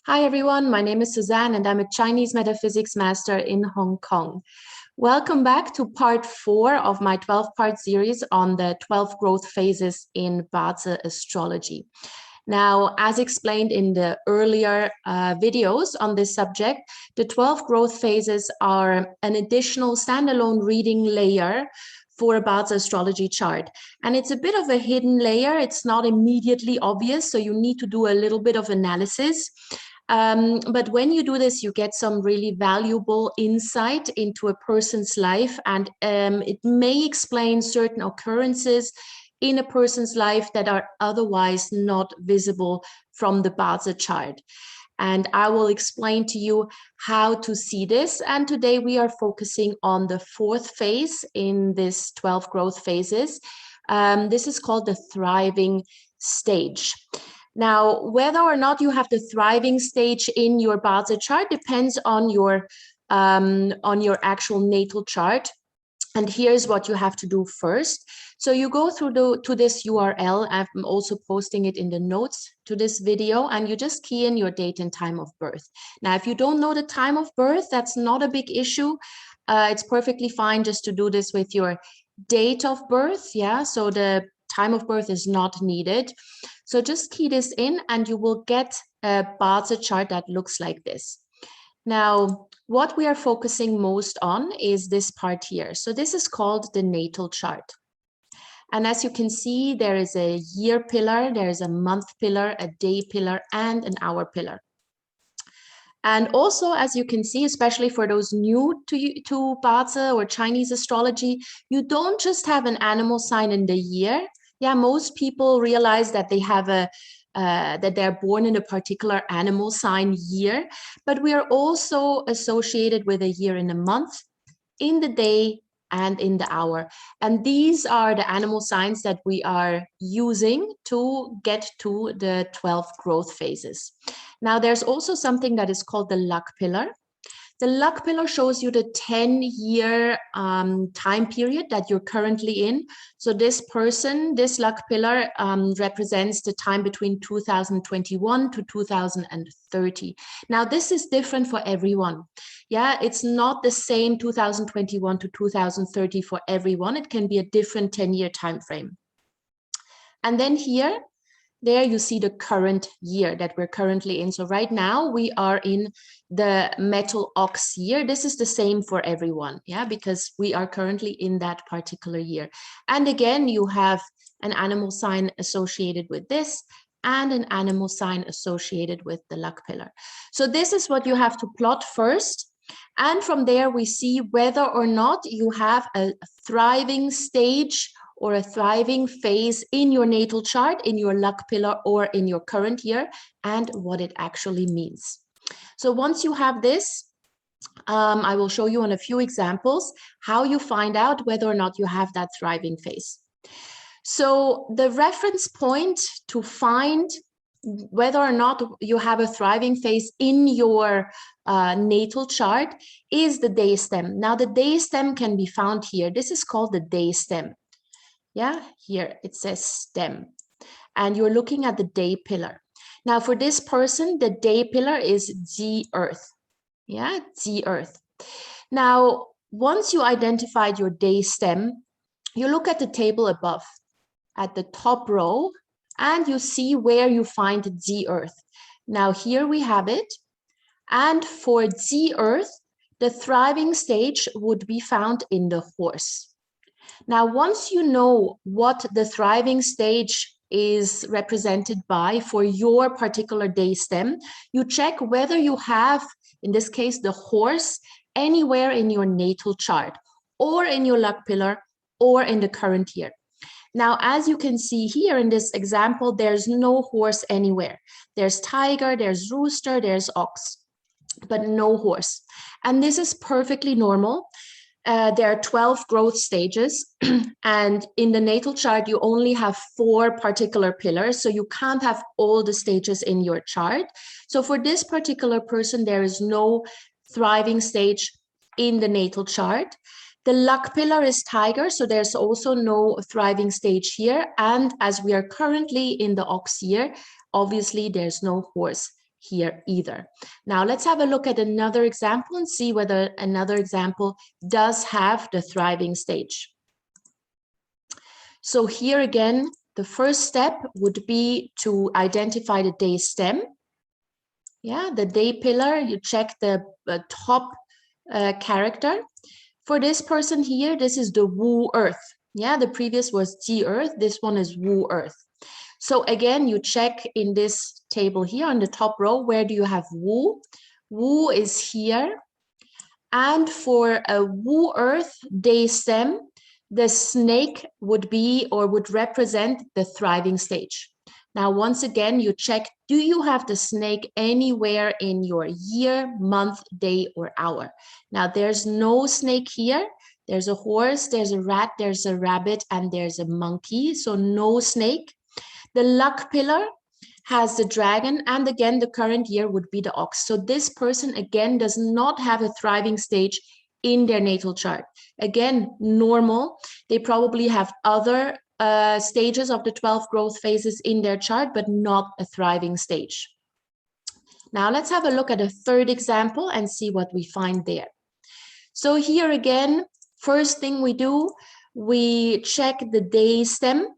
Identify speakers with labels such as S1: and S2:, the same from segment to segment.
S1: Hi everyone, my name is Suzanne and I'm a Chinese metaphysics master in Hong Kong. Welcome back to part 4 of my 12-part series on the 12 growth phases in Bazi Astrology. Now, as explained in the earlier videos on this subject, the 12 growth phases are an additional standalone reading layer for a Bazi astrology chart. And it's a bit of a hidden layer. It's not immediately obvious, so you need to do a little bit of analysis. But when you do this, you get some really valuable insight into a person's life, and it may explain certain occurrences in a person's life that are otherwise not visible from the Bazi chart. And I will explain to you how to see this. And today we are focusing on the 4th phase in this 12 growth phases. This is called the thriving stage. Now, whether or not you have the thriving stage in your Bazi chart depends on your actual natal chart. And here's what you have to do first. So you go through to this URL. I'm also posting it in the notes to this video, and you just key in your date and time of birth. Now, if you don't know the time of birth, that's not a big issue. It's perfectly fine just to do this with your date of birth. Yeah, so the time of birth is not needed. So just key this in and you will get a Bazi chart that looks like this. Now, what we are focusing most on is this part here. So this is called the natal chart. And as you can see, there is a year pillar, there is a month pillar, a day pillar, and an hour pillar. And also, as you can see, especially for those new to Bazi or Chinese astrology, you don't just have an animal sign in the year. Yeah, most people realize that they have that they're born in a particular animal sign year, but we are also associated with a year in a month, in the day, and in the hour. And these are the animal signs that we are using to get to the 12 growth phases. Now, there's also something that is called the luck pillar. The luck pillar shows you the 10-year time period that you're currently in. So this person, this luck pillar represents the time between 2021 to 2030. Now, this is different for everyone. Yeah, it's not the same 2021 to 2030 for everyone. It can be a different 10-year time frame. And then here, there you see the current year that we're currently in. So right now we are in the metal ox year. This is the same for everyone, yeah, because we are currently in that particular year. And again, you have an animal sign associated with this and an animal sign associated with the luck pillar. So this is what you have to plot first. And from there, we see whether or not you have a thriving stage or a thriving phase in your natal chart, in your luck pillar, or in your current year, and what it actually means. So once you have this, I will show you on a few examples how you find out whether or not you have that thriving phase. So the reference point to find whether or not you have a thriving phase in your natal chart is the day stem. Now, the day stem can be found here. This is called the day stem. Yeah, here it says stem, and you're looking at the day pillar. Now, for this person, the day pillar is the earth. Yeah, the earth. Now, once you identified your day stem, you look at the table above at the top row, and you see where you find the earth. Now, here we have it. And for the earth, the thriving stage would be found in the horse. Now, once you know what the thriving stage is represented by for your particular day stem, you check whether you have, in this case, the horse anywhere in your natal chart or in your luck pillar or in the current year. Now, as you can see here in this example, there's no horse anywhere. There's tiger, there's rooster, there's ox, but no horse. And this is perfectly normal. There are 12 growth stages, and in the natal chart, you only have 4 particular pillars, so you can't have all the stages in your chart. So for this particular person, there is no thriving stage in the natal chart. The luck pillar is tiger, so there's also no thriving stage here. And as we are currently in the ox year, obviously there's no horse here either. Now let's have a look at another example and see whether another example does have the thriving stage. So here again, the first step would be to identify the day stem. Yeah, the day pillar, you check the top character. For this person here, this is the Wu Earth. Yeah, the previous was Ji Earth, this one is Wu Earth. So again, you check in this table here on the top row, where do you have Wu? Wu is here. And for a Wu Earth day stem, the snake would be or would represent the thriving stage. Now, once again, you check, do you have the snake anywhere in your year, month, day, or hour? Now, there's no snake here. There's a horse, there's a rat, there's a rabbit, and there's a monkey. So no snake. The luck pillar has the dragon, and again, the current year would be the ox. So this person, again, does not have a thriving stage in their natal chart. Again, normal. They probably have other stages of the 12 growth phases in their chart, but not a thriving stage. Now let's have a look at a third example and see what we find there. So here again, first thing we do, we check the day stem.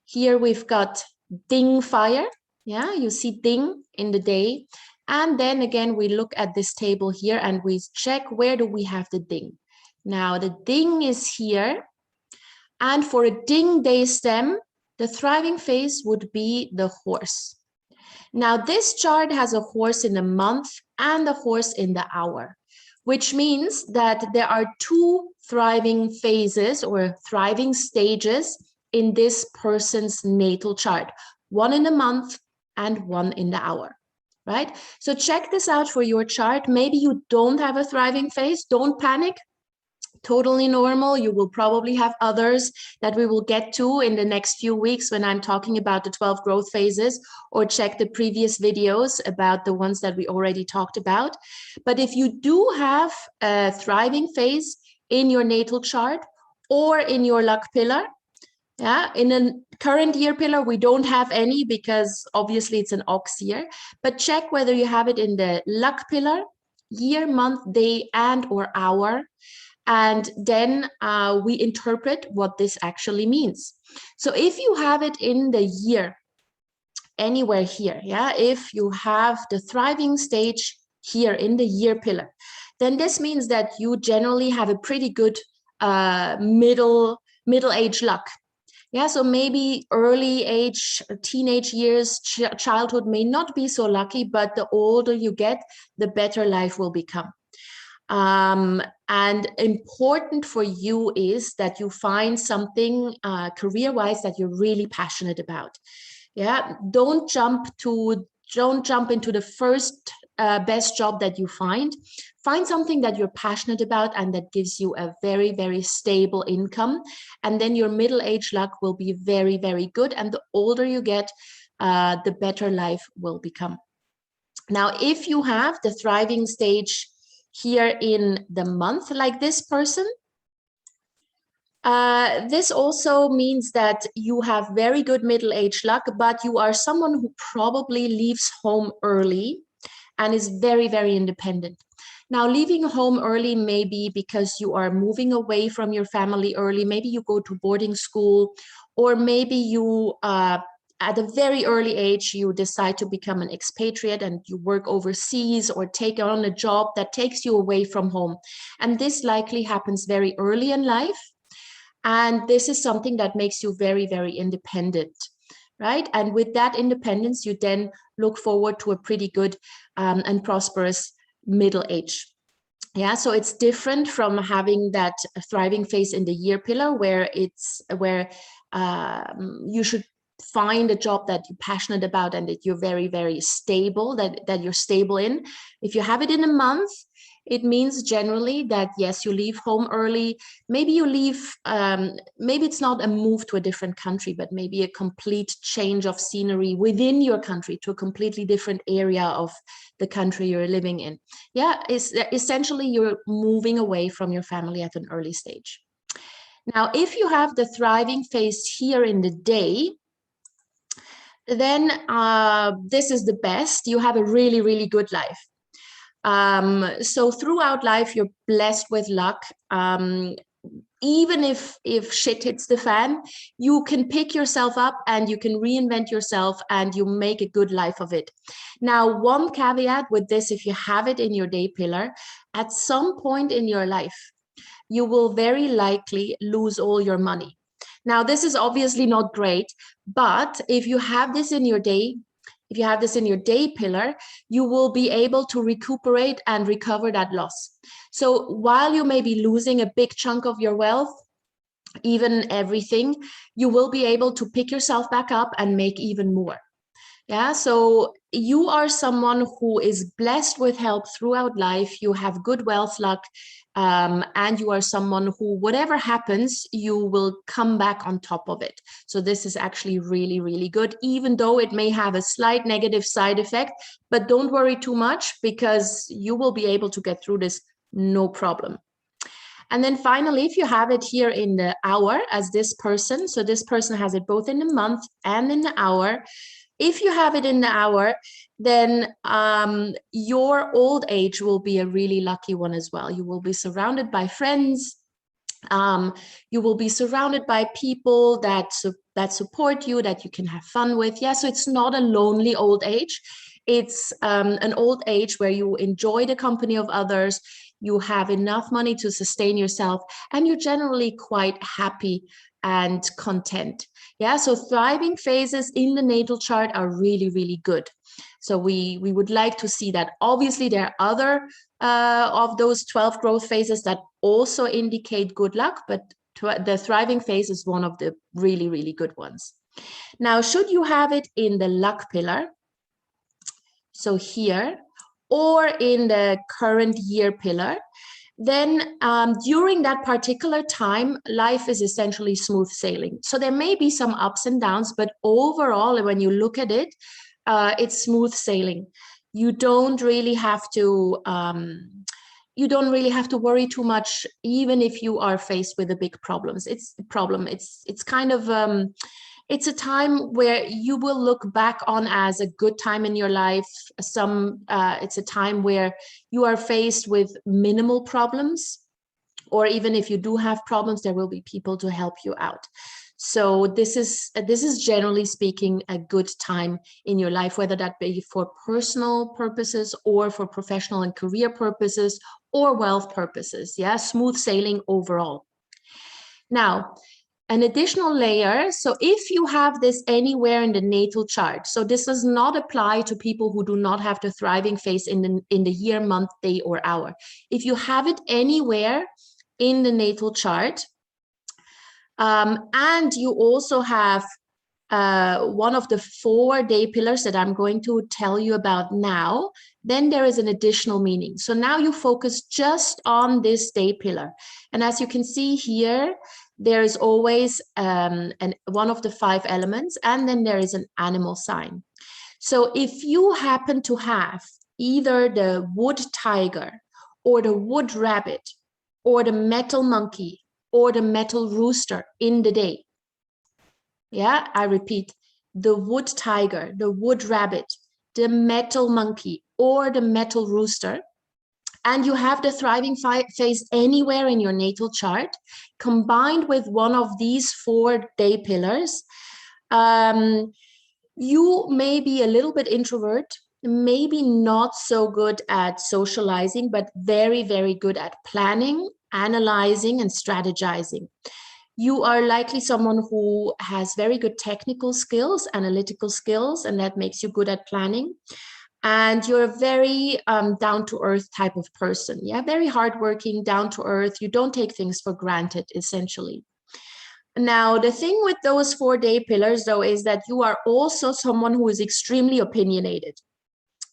S1: Here we've got ding fire. Yeah, you see ding in the day. And then again, we look at this table here and we check where do we have the ding. Now the ding is here. And for a ding day stem, the thriving phase would be the horse. Now this chart has a horse in the month and a horse in the hour, which means that there are two thriving phases or thriving stages in this person's natal chart, one in the month and one in the hour, right? So check this out for your chart. Maybe you don't have a thriving phase, don't panic. Totally normal. You will probably have others that we will get to in the next few weeks when I'm talking about the 12 growth phases, or check the previous videos about the ones that we already talked about. But if you do have a thriving phase in your natal chart or in your luck pillar, yeah, in a current year pillar, we don't have any because obviously it's an ox year, but check whether you have it in the luck pillar, year, month, day, and or hour. And then we interpret what this actually means. So if you have it in the year, anywhere here, yeah, if you have the thriving stage here in the year pillar, then this means that you generally have a pretty good middle age luck. Yeah, so maybe early age, teenage years, childhood may not be so lucky, but the older you get, the better life will become. And important for you is that you find something career-wise that you're really passionate about. Yeah, don't jump into the first best job that you find. Find something that you're passionate about and that gives you a very, very stable income. And then your middle age luck will be very, very good. And the older you get, the better life will become. Now, if you have the thriving stage here in the month, like this person, this also means that you have very good middle age luck, but you are someone who probably leaves home early and is very, very independent. Now, leaving home early may be because you are moving away from your family early. Maybe you go to boarding school, or maybe you at a very early age, you decide to become an expatriate and you work overseas or take on a job that takes you away from home. And this likely happens very early in life. And this is something that makes you very, very independent, right? And with that independence, you then look forward to a pretty good and prosperous middle age. Yeah, so it's different from having that thriving phase in the year pillar where you should find a job that you're passionate about and that you're very, very stable, that you're stable in. If you have it in a month, it means generally that, yes, you leave home early. Maybe you leave, maybe it's not a move to a different country, but maybe a complete change of scenery within your country to a completely different area of the country you're living in. Yeah, essentially you're moving away from your family at an early stage. Now, if you have the thriving phase here in the day, then this is the best. You have a really, really good life. So throughout life, you're blessed with luck. Even if shit hits the fan, you can pick yourself up and you can reinvent yourself and you make a good life of it. Now, one caveat with this, if you have it in your day pillar, at some point in your life, you will very likely lose all your money. Now, this is obviously not great, but if you have this in your day, if you have this in your day pillar, you will be able to recuperate and recover that loss. So while you may be losing a big chunk of your wealth, even everything, you will be able to pick yourself back up and make even more. Yeah, so you are someone who is blessed with help throughout life. You have good wealth luck, and you are someone who, whatever happens, you will come back on top of it. So this is actually really, really good, even though it may have a slight negative side effect. But don't worry too much, because you will be able to get through this no problem. And then finally, if you have it here in the hour as this person, so this person has it both in the month and in the hour. If you have it in the hour, then your old age will be a really lucky one as well. You will be surrounded by friends. You will be surrounded by people that support you, that you can have fun with. Yeah, so it's not a lonely old age. It's an old age where you enjoy the company of others. You have enough money to sustain yourself, and you're generally quite happy and content. Yeah, so thriving phases in the natal chart are really, really good. So we would like to see that. Obviously, there are other of those 12 growth phases that also indicate good luck, but the thriving phase is one of the really, really good ones. Now, should you have it in the luck pillar, so here, or in the current year pillar, then during that particular time, life is essentially smooth sailing. So there may be some ups and downs, but overall, when you look at it, it's smooth sailing. You don't really have to worry too much, even if you are faced with the big problems. It's kind of it's a time where you will look back on as a good time in your life. It's a time where you are faced with minimal problems, or even if you do have problems, there will be people to help you out. So this is generally speaking a good time in your life, whether that be for personal purposes or for professional and career purposes or wealth purposes. Yeah, smooth sailing overall. Now, an additional layer. So if you have this anywhere in the natal chart, so this does not apply to people who do not have the thriving phase in the year, month, day, or hour. If you have it anywhere in the natal chart, and you also have one of the 4 day pillars that I'm going to tell you about now, then there is an additional meaning. So now you focus just on this day pillar. And as you can see here, there is always one of the 5 elements, and then there is an animal sign. So if you happen to have either the wood tiger or the wood rabbit or the metal monkey or the metal rooster in the day, yeah, I repeat, the wood tiger, the wood rabbit, the metal monkey, or the metal rooster, and you have the thriving phase anywhere in your natal chart, combined with one of these 4 day pillars, you may be a little bit introvert, maybe not so good at socializing, but very, very good at planning, analyzing, and strategizing. You are likely someone who has very good technical skills, analytical skills, and that makes you good at planning. And you're a very down-to-earth type of person. Yeah, very hardworking, down-to-earth. You don't take things for granted, essentially. Now, the thing with those 4 day pillars, though, is that you are also someone who is extremely opinionated.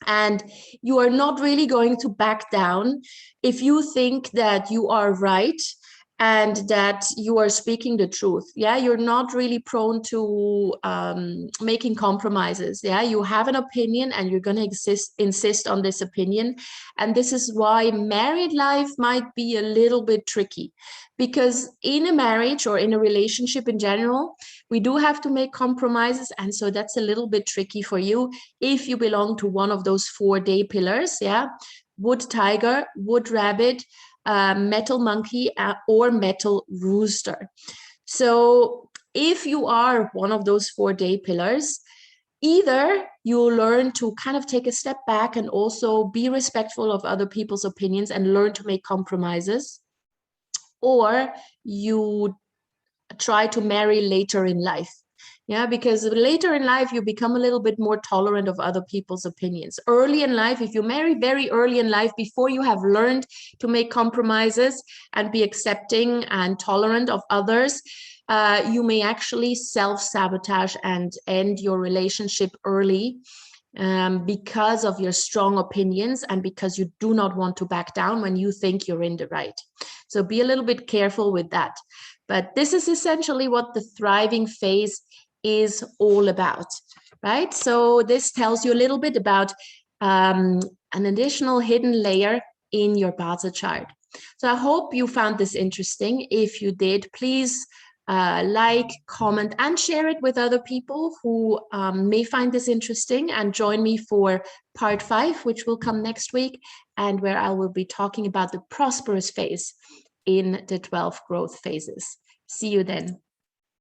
S1: And you are not really going to back down if you think that you are right and that you are speaking the truth. Yeah, you're not really prone to making compromises. Yeah, you have an opinion and you're going to insist on this opinion. And this is why married life might be a little bit tricky, because in a marriage or in a relationship in general, we do have to make compromises. And so that's a little bit tricky for you if you belong to one of those 4-day pillars. Yeah, wood tiger, wood rabbit, metal monkey, or metal rooster. So if you are one of those 4-day pillars, either you learn to kind of take a step back and also be respectful of other people's opinions and learn to make compromises, or you try to marry later in life. Yeah, because later in life, you become a little bit more tolerant of other people's opinions. Early in life, if you marry very early in life, before you have learned to make compromises and be accepting and tolerant of others, you may actually self-sabotage and end your relationship early, because of your strong opinions and because you do not want to back down when you think you're in the right. So be a little bit careful with that. But this is essentially what the thriving phase is all about, right? So this tells you a little bit about an additional hidden layer in your Bazi chart. So I hope you found this interesting. If you did, please like, comment, and share it with other people who may find this interesting, and join me for part 5, which will come next week, and where I will be talking about the prosperous phase in the 12 growth phases. See you then.